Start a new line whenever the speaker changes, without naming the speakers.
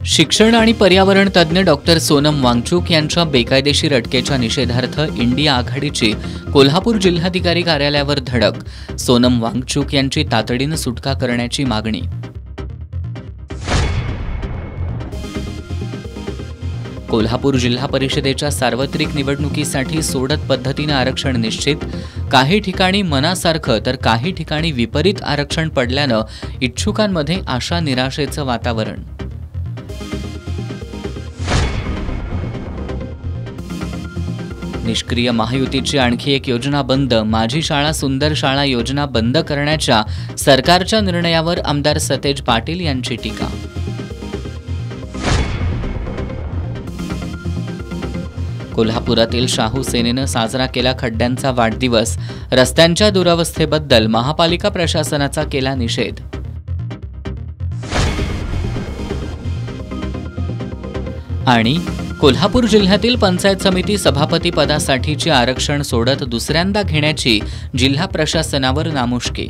शिक्षण आणि पर्यावरण तज्ज्ञ डॉक्टर सोनम वांगचुक यांच्या बेकायदेशीर अटकेच्या निषेधार्थ इंडिया आघाडीची कोल्हापूर जिल्हाधिकारी कार्यालयावर धडक. सोनम वांगचुक यांची तातडीने सुटका करण्याची मागणी. कोल्हापूर जिल्हा परिषदेच्या सार्वत्रिक निवडणुकीसाठी सोडत पद्धतीने आरक्षण निश्चित. काही ठिकाणी मनासारखं तर काही ठिकाणी विपरीत आरक्षण पडल्यानं इच्छुकांमध्ये आशा निराशेचं वातावरण. निष्क्रिय महायुतीची आणखी एक योजना बंद. माझी शाळा सुंदर शाळा योजना बंद करण्याच्या सरकारच्या निर्णयावर आमदार सतेज पाटील यांची टीका. कोल्हापुरातील शाहू सेनेनं साजरा केला खड्ड्यांचा वाढदिवस. रस्त्यांच्या दुरवस्थेबद्दल महापालिका प्रशासनाचा केला निषेध. आणि कोल्हापूर जिल्ह्यातील पंचायत समिती सभापती पदासाठीचे आरक्षण सोडत दुसऱ्यांदा घेण्याची जिल्हा प्रशासनावर नामुष्की.